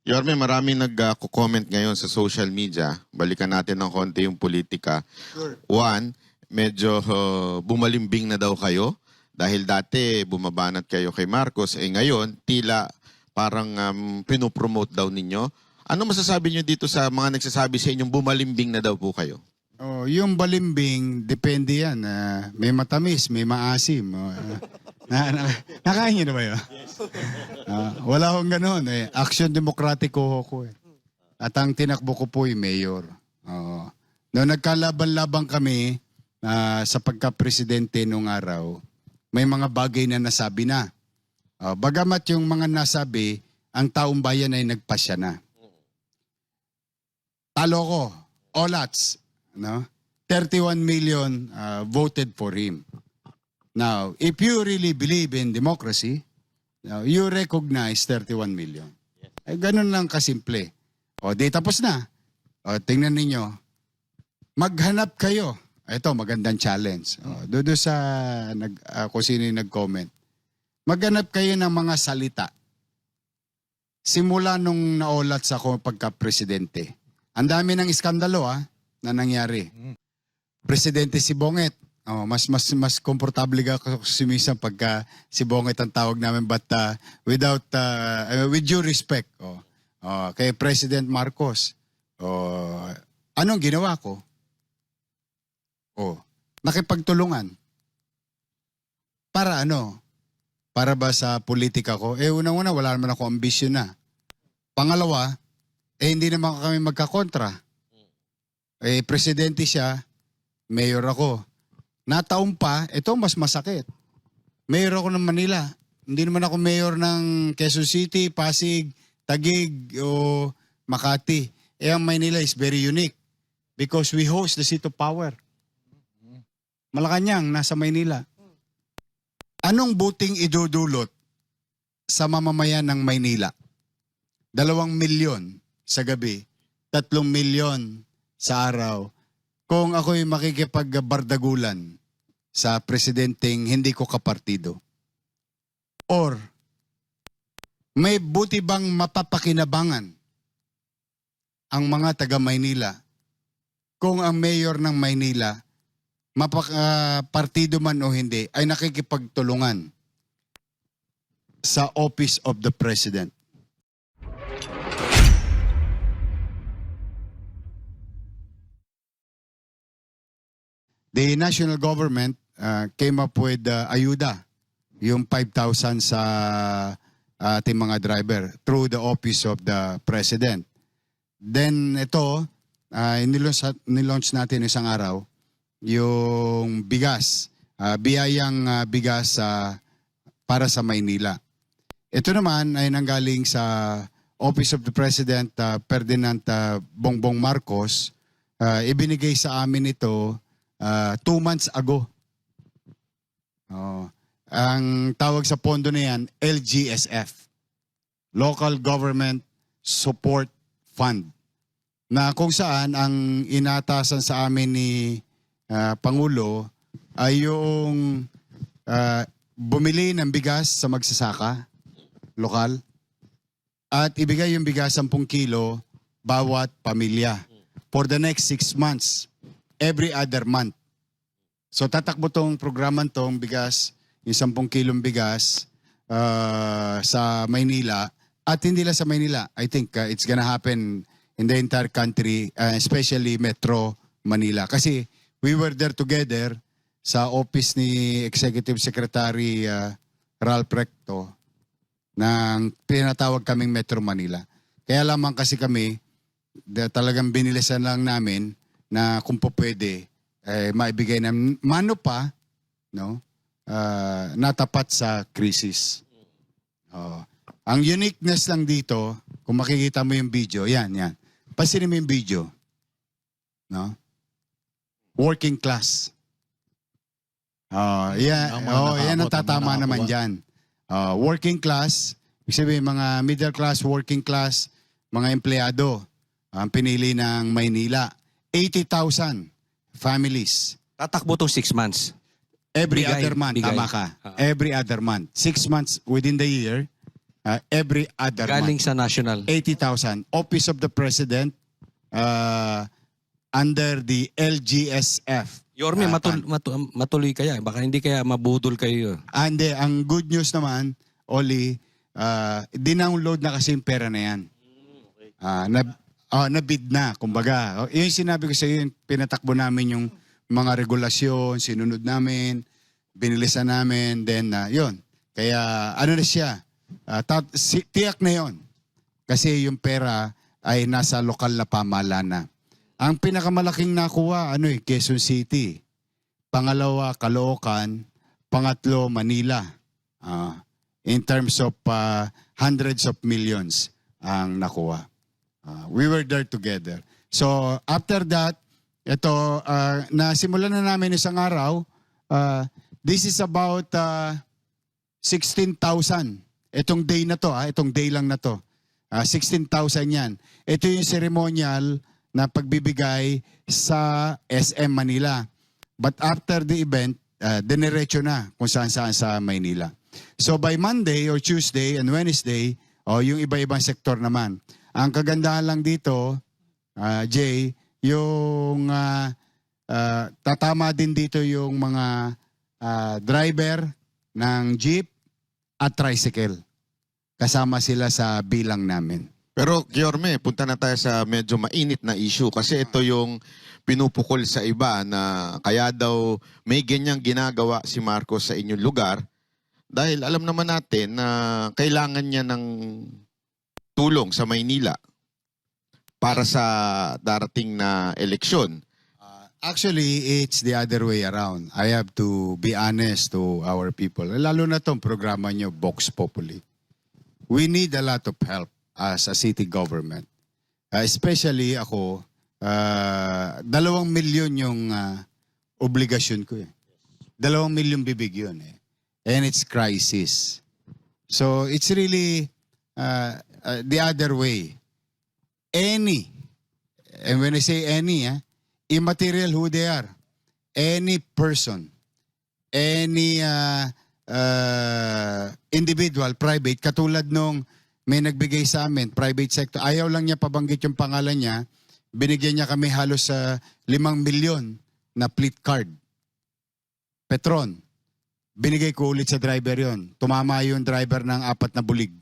Yorme, maraming nag-comment ngayon sa social media. Balikan natin ng konti yung politika. Sure. One, medyo bumalimbing na daw kayo dahil dati bumabanat kayo kay Marcos. Ngayon, tila parang pinopromote daw ninyo. Ano masasabi nyo dito sa mga nagsasabi sa inyong bumalimbing na daw po kayo? Oh, yung balimbing, depende yan. May matamis, may maasim. Nakain niyo na ba yun? Wala akong ganun. Action Demokratiko ako. At ang tinakbo ko po yung mayor. Noong nagkalaban-laban kami sa pagka-presidente nung araw, may mga bagay na nasabi na. Bagamat yung mga nasabi, ang taong bayan ay nagpasya na. Talo ko. Olats. No? 31 million voted for him. Now, if you really believe in democracy, you recognize 31 million. Ganun lang kasimple. Di tapos na. Tingnan ninyo. Maghanap kayo. Ito, magandang challenge. Doon sa kung sino yung nag-comment. Maghanap kayo ng mga salita. Simula nung naolat sa ako pagka-presidente. Ang dami ng iskandalo na nangyari. Presidente si Bonget. Mas komportable ako sumisang pagka si Bonget ang tawag namin, but with due respect kay President Marcos. Anong ginawa ko? Nakipagtulungan. Para ano? Para ba sa politika ko? Unang-una, wala naman ako ambisyon na. Pangalawa, hindi naman kami magkakontra. Presidente siya, mayor ako. Nataon pa, ito mas masakit. Mayor ako ng Manila. Hindi naman ako mayor ng Quezon City, Pasig, Taguig o Makati. Ang Manila is very unique because we host the seat of power. Malacanang, nasa Maynila. Anong buting idudulot sa mamamayan ng Maynila? 2 milyon sa gabi, 3 milyon sa araw. Kung ako'y makikipagbardagulan sa presidenteng hindi ko kapartido. Or, may buti bang mapapakinabangan ang mga taga Maynila kung ang mayor ng Maynila, partido man o hindi, ay nakikipagtulungan sa Office of the President? The national government came up with ayuda, yung 5,000 sa ating mga driver through the Office of the President. Then ito, nilaunch natin isang araw, yung bigas, biyayang bigas para sa Maynila. Ito naman ay nanggaling sa Office of the President Ferdinand Bongbong Marcos. Ibinigay sa amin ito 2 months ago. Ang tawag sa pondo na yan, LGSF. Local Government Support Fund. Na kung saan ang inatasan sa amin ni Pangulo ay yung bumili ng bigas sa magsasaka, lokal, at ibigay yung bigas 10 kilo bawat pamilya for the next 6 months. Every other month. So tatakbo tong programang tong bigas, yung 10 kilong bigas sa Maynila. At hindi lang sa Maynila. I think it's gonna happen in the entire country, especially Metro Manila. Kasi we were there together sa office ni Executive Secretary Ralph Recto ng pinatawag kaming Metro Manila. Kaya lamang kasi kami, talagang binilisan lang namin na kung po pwede, maibigay na mano pa, no, natapat sa krisis. Ang uniqueness lang dito, kung makikita mo yung video, yan. Pasinin mo yung video. No? Working class. Yan ang tatama naman dyan. Working class, ibig sabihin mga middle class, working class, mga empleyado, ang pinili ng Maynila. 80,000 families. Tatakbo tong 6 months. Every other month, tama ka. Every other month. 6 months within the year, every other Galing month. sa national. 80,000. Office of the President under the LGSF. Yorme, matuloy kaya. Baka hindi kaya mabudol kayo. Hindi, ang good news naman, Oli, dinownload na kasi yung pera na yan. Na-bid na, kumbaga. Yung sinabi ko sa iyo, pinatakbo namin yung mga regulasyon, sinunod namin, binilisan namin, then yun. Kaya ano na siya, tiyak na yun. Kasi yung pera ay nasa lokal na pamahalaan na. Ang pinakamalaking nakuha, Quezon City. Pangalawa, Caloocan. Pangatlo, Manila. In terms of hundreds of millions ang nakuha. We were there together. So after that, ito, nasimulan na namin isang araw. This is about 16,000. Itong day na to, itong day lang na to. 16,000 yan. Ito yung ceremonial na pagbibigay sa SM Manila. But after the event, diniretso na kung saan-saan sa Maynila. So by Monday or Tuesday and Wednesday, yung iba-ibang sektor naman. Ang kagandahan lang dito, Jay, yung tatama din dito yung mga driver ng jeep at tricycle. Kasama sila sa bilang namin. Pero Yorme, punta na tayo sa medyo mainit na issue kasi ito yung pinupukol sa iba na kaya daw may ganyang ginagawa si Marcos sa inyong lugar dahil alam naman natin na kailangan niya ng tulong sa Maynila para sa darating na eleksyon. Actually, it's the other way around. I have to be honest to our people. Lalo na itong programa nyo, Vox Populi. We need a lot of help as a city government. Especially ako, 2 milyon yung obligasyon ko. 2 milyon bibig yun. And it's crisis. So it's really the other way. Any, and when I say any, immaterial who they are, any person, any individual, private, katulad nung may nagbigay sa amin, private sector, ayaw lang niya pabanggit yung pangalan niya, binigyan niya kami halos sa 5 milyon na fleet card. Petron. Binigay ko ulit sa driver yon. Tumama yung driver ng 4 na bulig.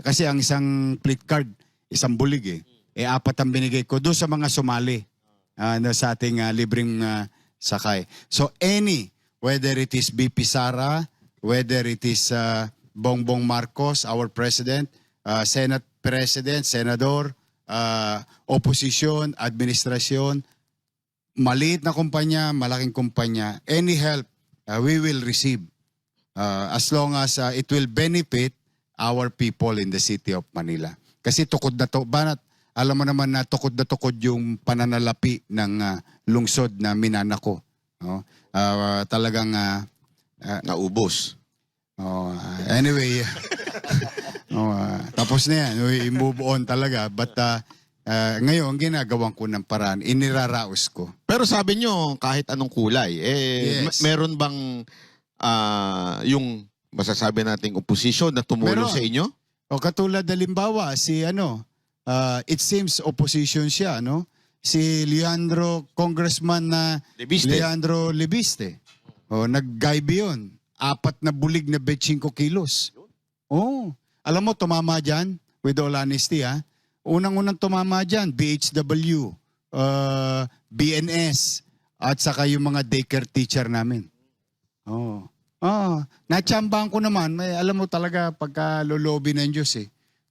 Kasi ang isang fleet card, isang bulig 4 ang binigay ko doon sa mga sumali sa ating libreng sakay. So whether it is BP Sara, whether it is Bongbong Marcos, our President, Senate President, Senador, Opposition, Administrasyon, maliit na kumpanya, malaking kumpanya, any help we will receive as long as it will benefit our people in the city of Manila. Kasi tukod na to, Banat, alam mo naman na tukod yung pananalapi ng lungsod na Minanako. Talagang Naubos. anyway, tapos na yan. We move on talaga. But ngayon, ginagawan ko ng paraan. Iniraraos ko. Pero sabi nyo, kahit anong kulay, Yes. meron bang yung masasabi nating oposisyon na tumulong Meron. sa inyo? O katulad halimbawa, it seems opposition siya, no? Si Congressman na Lebiste. Leandro Lebiste. Nag-gaibe yun. 4 na bulig na 25 kilos. Alam mo, tumama dyan, with all honesty, unang-unang tumama dyan, BHW, BNS, at saka yung mga daycare teacher namin. Natsambahan ko naman, alam mo talaga, pagka lolobi ng Diyos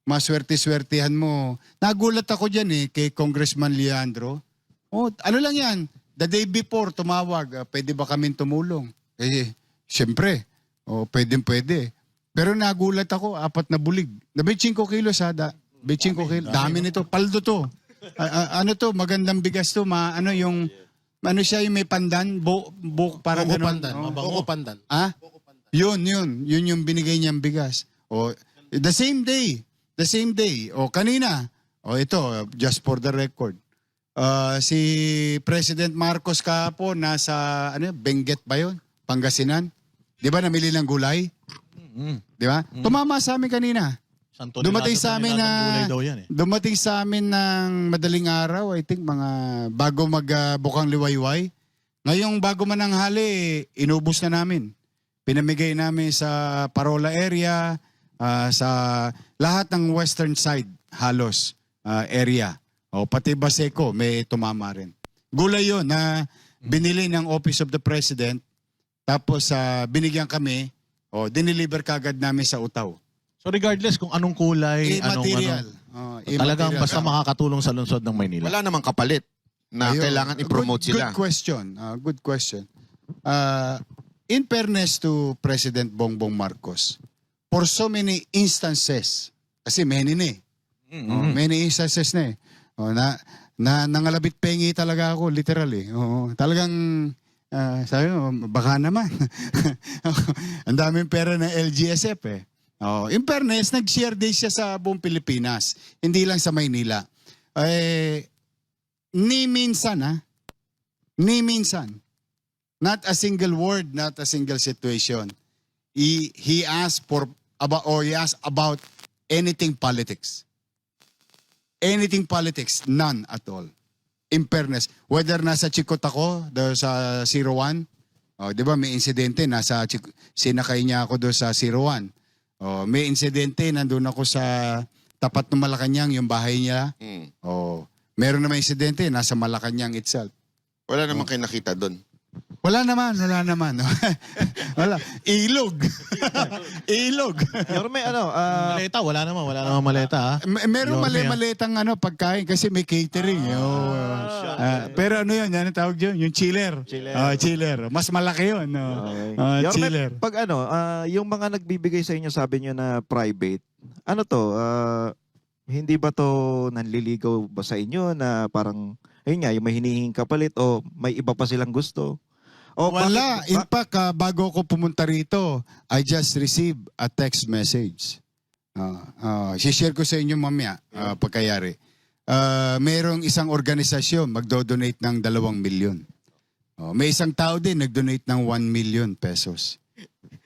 maswerte-swertihan mo. Nagulat ako dyan kay Congressman Leandro. Ano lang yan, the day before, tumawag, pwede ba kaming tumulong? Siyempre, pwede. Pero nagulat ako, 4 na bulig. Na 25 kilos 25 kilos. Dami nito, paldo to. Ano to, magandang bigas to. Yung siya yung may pandan, parang gano'n. Boko pandan. Yun yung binigay niyang bigas. The same day. Kanina. Ito, just for the record. Si President Marcos kahapon nasa Benguet ba yun? Pangasinan. Di ba namili ng gulay? di ba? Tumama sa amin kanina. Dumating sa amin dumating sa amin ng madaling araw, I think mga bago magbukang liwayway. Ngayong bago mananghali, inubos na namin. Pinamigay namin sa Parola area, sa lahat ng western side halos area. O pati Baseco may tumama rin. Gulay 'yon na binili ng Office of the President, tapos binigyan kami, diniliver kagad namin sa Utaw. So regardless kung anong kulay, Material. talagang basta makakatulong sa lungsod ng Maynila. Wala namang kapalit na Ayun. kailangan i-promote sila. Good question. Good question. In fairness to President Bongbong Marcos, for so many instances, kasi many na many instances na nangalabit pengi talaga ako, literally. Talagang, sabi mo, baka naman. Ang daming pera ng LGSF eh. In fairness, nag-share din siya sa buong Pilipinas. Hindi lang sa Maynila. Ni minsan. Not a single word, not a single situation. He asked about anything politics. Anything politics, none at all. In fairness, whether nasa Chikot ako, doon sa 01, di ba may insidente, sinakay niya ako doon sa 01. May insidente, nandun ako sa tapat ng Malacanang, yung bahay niya. Meron naman insidente, nasa Malacanang itself. Wala namang kayo nakita doon. Wala naman. Wala. Ilog. Ilog. Yorme, Maleta, wala naman maleta. Meron maletang pagkain kasi may catering. Pero ano yun? Ano tawag yun? Yung chiller. Chiller. Mas malaki yun. Yorme, Chiller. pag yung mga nagbibigay sa inyo, sabi nyo na private, hindi ba to nanliligaw ba sa inyo na parang, ayun nga, yung may hinihing kapalit o may iba pa silang gusto? O Wala. bakit- In fact, bago ako pumunta rito, I just received a text message. Share ko sa inyo mamaya, pagkayari. Merong isang organisasyon magdo-donate ng 2 milyon. May isang tao din nag-donate ng 1 million pesos.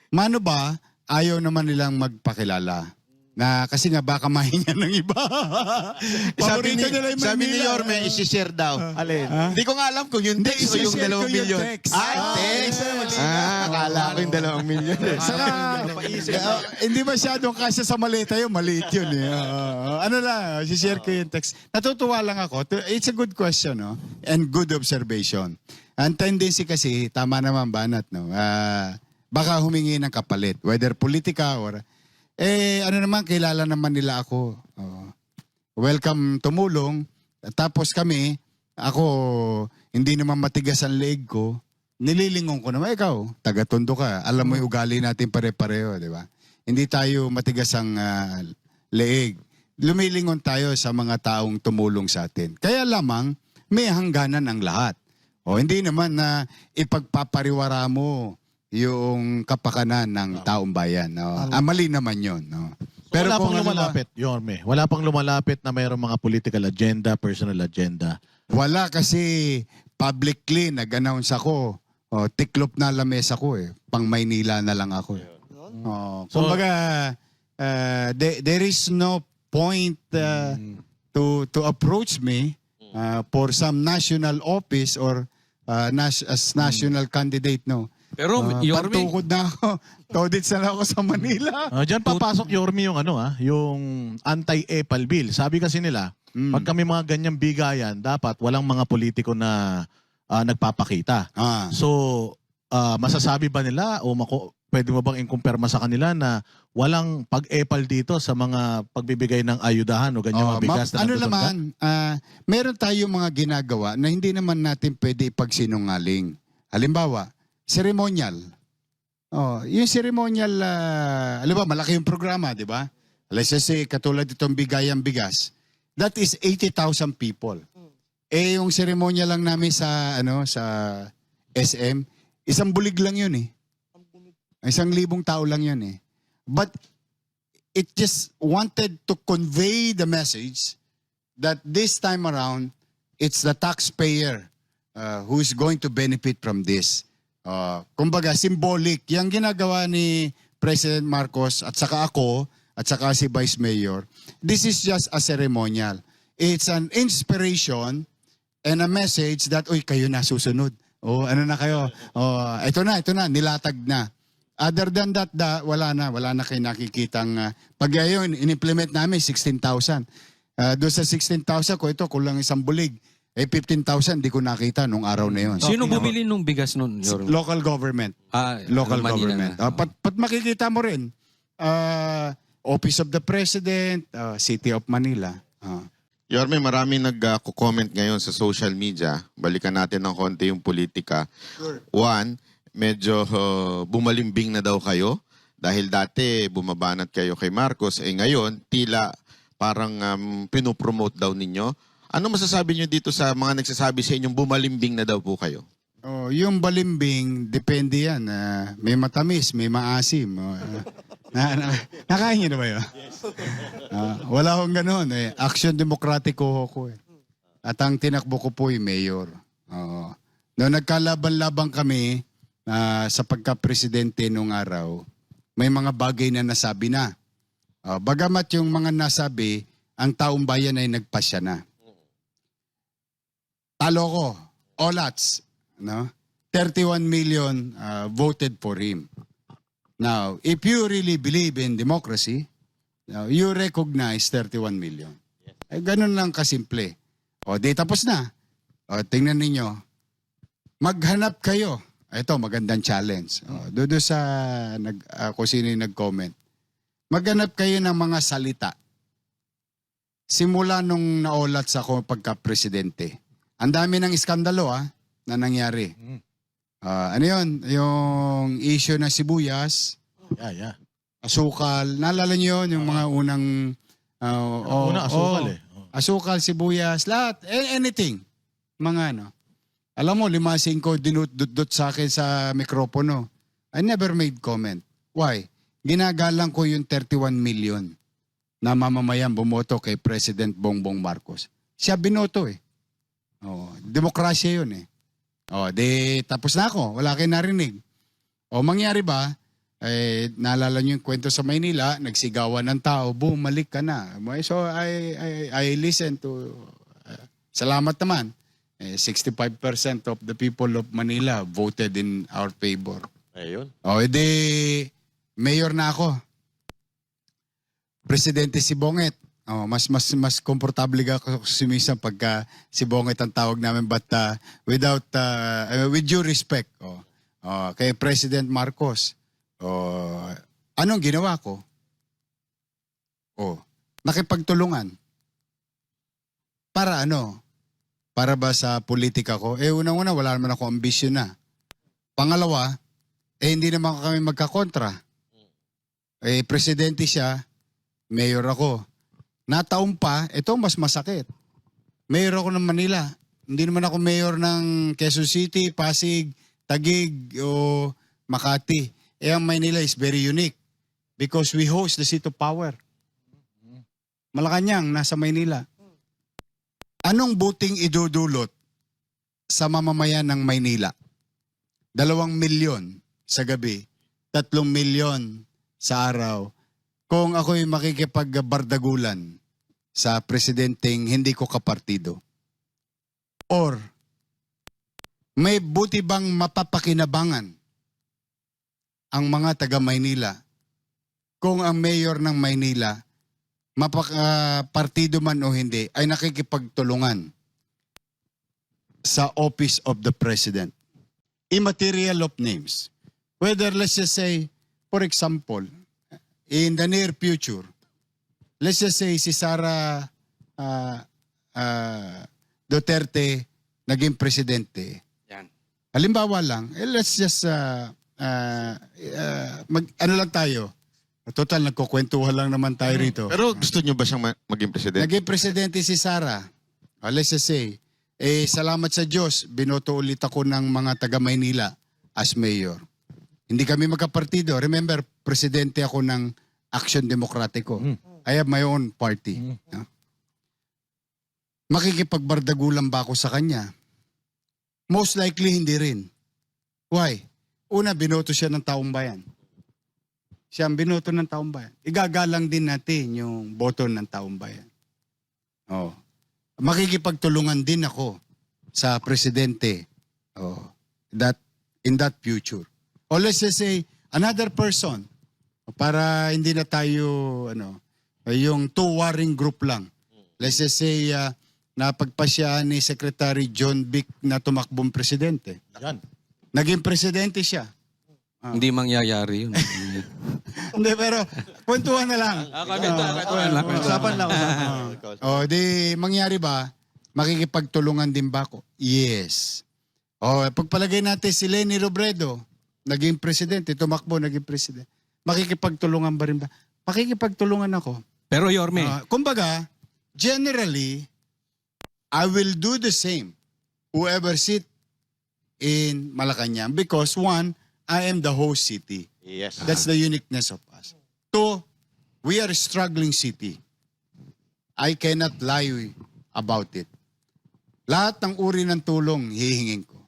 Mano ba, ayaw naman nilang magpakilala. Kasi nga baka mahinga ng iba. Paborito nila yung Sabi ni Maynila. Yorme, isi-share daw. Alin? Hindi ko nga alam kung yung text o yung isi-share 2 ko yung milyon. text. Text. Akala ko yung 2 milyon. Saka, hindi masyadong kasya sa maleta yun. Maliit yun eh. Share ko yung text. Natutuwa lang ako. It's a good question, no? And good observation. Ang tendency kasi, tama naman Banat, no? Baka humingi ng kapalit. Whether politika or... kilala naman nila ako. Welcome tumulong. Tapos ako, hindi naman matigas ang leeg ko. Nililingon ko naman, ikaw, taga-Tondo ka. Alam mo yung ugali natin pare-pareho, di ba? Hindi tayo matigas ang leeg. Lumilingon tayo sa mga taong tumulong sa atin. Kaya lamang, may hangganan ang lahat. Hindi naman na ipagpapariwara mo yung kapakanan ng taong bayan. Mali naman yun. Pero wala pang kung lumalapit, Yorme. Wala pang lumalapit na mayroong mga political agenda, personal agenda. Wala kasi publicly nag-announce ako. Tiklop na lamesa ko eh. Pang Maynila na lang ako. Kumbaga, there is no point to approach me for some national office or as national candidate, no. Pero Yorme, Pantukod na ako. Todits na lang ako sa Manila. Diyan papasok, Yorme, yung yung anti-EPAL bill. Sabi kasi nila, pag kami mga ganyang bigayan, dapat walang mga politiko na nagpapakita. So, masasabi ba nila o pwede mo bang i-kumpirma sa kanila na walang pag-EPAL dito sa mga pagbibigay ng ayudahan o ganyang mga bigas na ano nandun naman, meron tayong mga ginagawa na hindi naman natin pwede ipagsinungaling. Halimbawa, ceremonial. Yung ceremonial, alam ba, malaki yung programa, di ba? Let's just say, katulad itong bigayang bigas. That is 80,000 people. Yung ceremonial lang namin sa SM, isang bulig lang yun eh. 1,000 tao lang yun eh. But it just wanted to convey the message that this time around, it's the taxpayer who's going to benefit from this. Kumbaga, symbolic. Yung ginagawa ni President Marcos at saka ako at saka si Vice Mayor, this is just a ceremonial. It's an inspiration and a message that, uy, kayo na susunod. O ano na kayo? O, ito na, nilatag na. Other than that, wala na kayo nakikitang, pag yun, in-implement namin, 16,000. Doon sa 16,000 ko, ito, kulang isang bulig. 15,000, di ko nakita nung araw na yun. Sino bumili nung bigas nun? Local government. Local Manila government. na. Pat makikita mo rin, Office of the President, City of Manila. Yorme, marami nag-comment ngayon sa social media. Balikan natin ng konti yung politika. One, medyo bumalimbing na daw kayo dahil dati bumabanat kayo kay Marcos. Ngayon, tila parang pinopromote daw ninyo. Ano masasabi nyo dito sa mga nagsasabi sa inyong bumalimbing na daw po kayo? Yung balimbing, depende yan. May matamis, may maasim. Nakain nyo na ba yun? Wala akong ganun. Action Demokratiko ako. At ang tinakbo ko po yung mayor. Noong nagkalaban-laban kami sa pagka-presidente nung araw, may mga bagay na nasabi na. Bagamat yung mga nasabi, ang taong bayan ay nagpasya na. Talo ko, Olats, no? 31 million voted for him. Now, if you really believe in democracy, you recognize 31 million. Ganun lang kasimple. Di tapos na. Tingnan ninyo. Maghanap kayo. Ito, magandang challenge. Doon sa kung sino yung nag-comment. Maghanap kayo ng mga salita. Simula nung naolats ako pagka-presidente. Ang dami ng iskandalo na nangyari. Ano yun? Yung issue ng sibuyas, asukal. Naalala niyo yun? Yung mga unang... asukal asukal, sibuyas, lahat. Anything. Mga ano. Alam mo, 5-5 dinut-dut sa akin sa mikropono. I never made comment. Why? Ginagalang ko yung 31 million na mamamayan bumoto kay President Bongbong Marcos. Siya binoto demokrasya yun tapos na ako. Wala kayo narinig. Mangyari ba? Naalala niyo yung kwento sa Maynila, nagsigawan ng tao, bumalik ka na. So I listen to, salamat naman. 65% of the people of Manila voted in our favor. Ayun. Mayor na ako. Presidente si Bonget. Mas komportable ako sumisang pagka si Bonget ang tawag namin, but with due respect kay President Marcos. Anong ginawa ko? Nakipagtulungan. Para ano? Para ba sa politika ko? Unang-una, wala naman ako ambisyon na. Pangalawa, hindi naman kami magkakontra. Presidente siya, mayor ako. Nataon pa, ito mas masakit. Mayor ako ng Manila. Hindi naman ako mayor ng Quezon City, Pasig, Taguig o Makati. Ang Manila is very unique because we host the seat of power. Malacanang, nasa Maynila. Anong buting idudulot sa mamamayan ng Maynila? 2 milyon sa gabi, 3 milyon sa araw. Kung ako'y makikipagbardagulan sa presidenteng hindi ko kapartido. Or, may buti bang mapapakinabangan ang mga taga-Maynila kung ang mayor ng Maynila, partido man o hindi, ay nakikipagtulungan sa Office of the President. Immaterial of names. Whether, let's just say, for example, in the near future, let's just say si Sara Duterte naging presidente. Yan. Halimbawa lang, let's just ano lang tayo. Total, nagkukwentuhan lang naman tayo rito. Pero gusto nyo ba siyang maging presidente? Naging presidente si Sara. Let's just say, salamat sa Diyos, binoto ulit ako ng mga taga-Maynila as mayor. Hindi kami magkapartido. Remember, presidente ako ng Action Demokratiko. I have my own party. Makikipagbardagulan ba ako sa kanya? Most likely, hindi rin. Why? Una, binoto siya ng taong bayan. siya ang binoto ng taong bayan. Igagalang din natin yung boto ng taong bayan. Oh. Makikipagtulungan din ako sa presidente. Oh. In that future. Or let's just say, another person. Para hindi na tayo, yung two warring group lang. Let's just say, napagpasya ni Secretary John Vic na tumakbong presidente. Yan. Naging presidente siya. Hindi mangyayari yun. Hindi, pero kwentuhan na lang. Usapan lang. Di mangyari ba, makikipagtulungan din ba ako? Yes. Pagpalagay natin si Leni Robredo, naging presidente, tumakbo, naging presidente. Makikipagtulungan ba rin ba? Makikipagtulungan ako. Pero Yorme, Kumbaga, generally, I will do the same whoever sit in Malacanang because one, I am the host city. Yes. That's the uniqueness of us. Two, we are a struggling city. I cannot lie about it. Lahat ng uri ng tulong hihingin ko.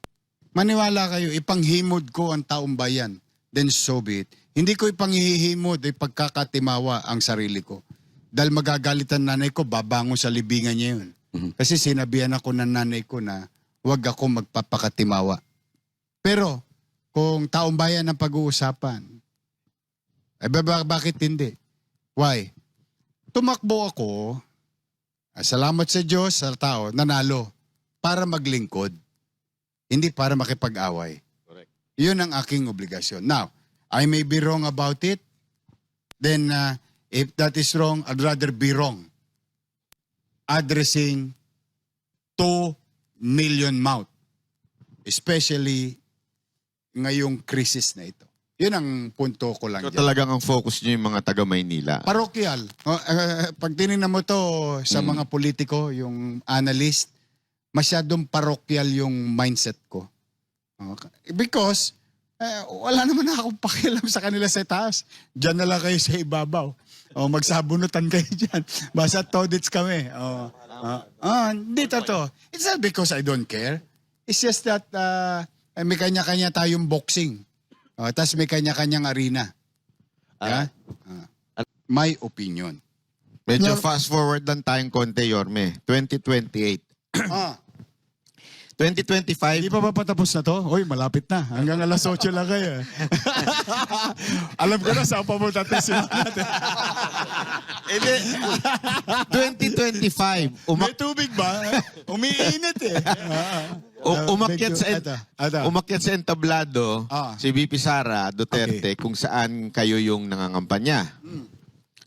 Maniwala kayo, ipanghimod ko ang taong bayan. Then so be it. Hindi ko ipanghihimod ay pagkakatimawa ang sarili ko. Dahil magagalitan nanay ko, babango sa libingan niya yun. Kasi sinabihan ako ng nanay ko na huwag ako magpapakatimawa. Pero, kung taong bayan ang pag-uusapan, bakit hindi? Why? Tumakbo ako, salamat sa Diyos, sa tao, nanalo, para maglingkod. Hindi para makipag-away. Correct. Yun ang aking obligasyon. Now, I may be wrong about it. Then, if that is wrong, I'd rather be wrong. Addressing 2 million mouth. Especially ngayong krisis na ito. Yun ang punto ko lang So dyan. talagang ang focus nyo yung mga taga-Maynila. Parokyal. Pag tinignan mo to sa mga politiko, yung analyst, masyadong parokyal yung mindset ko. Because, wala naman akong pakialam sa kanila sa taas. Diyan na lang kayo sa ibabaw. Magsabunutan kayo dyan. Basta todits kami. Hindi to. It's not because I don't care. It's just that may kanya-kanya tayong boxing. Tapos may kanya-kanyang arena. My opinion. Medyo fast forward lang tayong konti, Yorme. 2028. 2025, Hindi pa ba patapos na to? Uy, malapit na. Hanggang alas 8 lang kayo. Alam ko na saan pa mo tatis natin. 2025, May tubig ba? Umiinit eh. umakyat sa entablado si VP Sara Duterte Okay. kung saan kayo yung nangangampanya.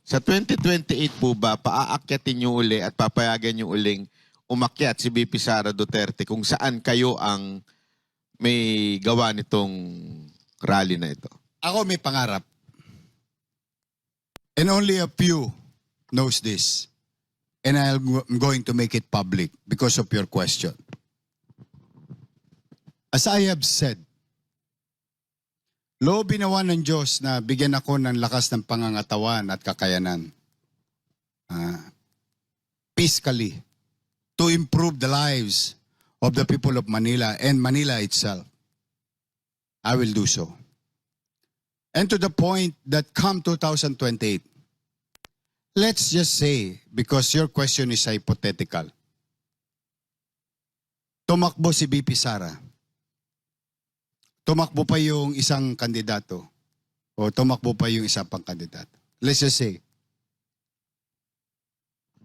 Sa 2028 po ba, paaakyatin nyo uli at papayagan nyo uling umakyat si VP Sara Duterte kung saan kayo ang may gawa nitong rally na ito? Ako may pangarap. And only a few knows this. And I'm going to make it public because of your question. As I have said, loobin nawa ng Diyos na bigyan ako ng lakas ng pangangatawan at kakayanan. Fiscally, to improve the lives of the people of Manila and Manila itself. I will do so. And to the point that come 2028, let's just say, because your question is hypothetical, tumakbo si VP Sara. Tumakbo pa yung isang kandidato. O tumakbo pa yung isang pang kandidato. Let's just say,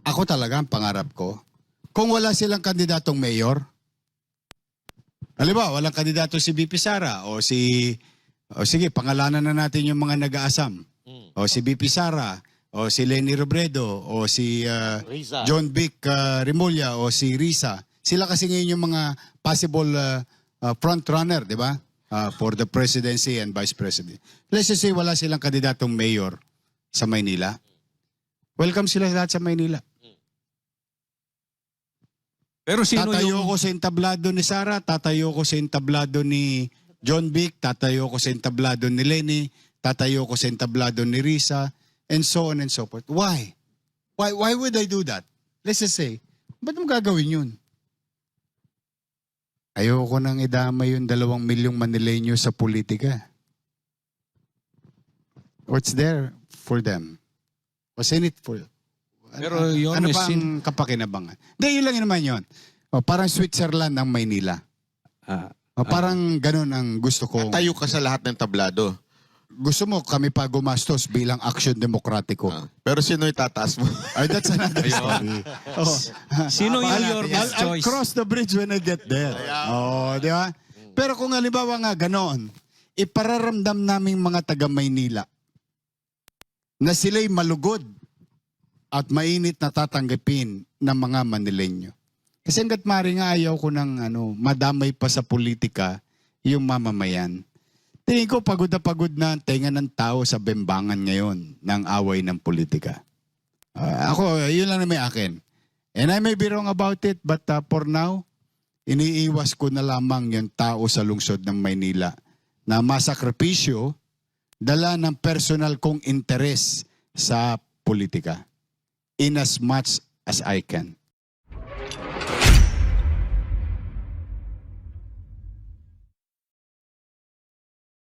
ako talaga ang pangarap ko, kung wala silang kandidatong mayor, halimbawa, walang kandidato si VP Sara o sige, pangalanan na natin yung mga nag-aasam. O si VP Sara, o si Leni Robredo, o si John Vic Remulla, o si Risa. Sila kasi ngayon yung mga possible front runner, di ba? For the presidency and vice president. Let's just say wala silang kandidatong mayor sa Maynila. Welcome sila lahat sa Maynila. pero sino Tatayo yung... ko sa entablado ni Sara, tatayo ko sa entablado ni John Vic, tatayo ko sa entablado ni Leni, tatayo ko sa entablado ni Risa, and so on and so forth. Why? Why would I do that? Let's just say, ba't mo gagawin yun? Ayoko nang idamay yung 2 milyong Manileño sa politika. What's there for them? What's in it for you? Pero yun, ano is ba ang kapakinabangan? Hindi, yun lang naman yun. O, parang Switzerland ang Maynila. O, parang ganun ang gusto ko. Tayo ka sa lahat ng tablado. Gusto mo kami pa gumastos bilang aksyon demokratiko. Pero sino itataas mo? Ay, that's another story. Oh. Sino yung your best I'll choice? cross the bridge when I get there. Oh, di ba? Pero kung halimbawa nga ganoon, ipararamdam naming mga taga Maynila na sila'y malugod at mainit na tatanggapin ng mga Manileño. Kasi hanggat mari nga ayaw ko ng madamay pa sa politika yung mamamayan. Tingin ko pagod na ang tenga ng tao sa bembangan ngayon ng away ng politika. Ako, yun lang na may akin. And I may be wrong about it, but for now, iniiwas ko na lamang yung tao sa lungsod ng Maynila na masakripisyo dala ng personal kong interes sa politika in as much as I can.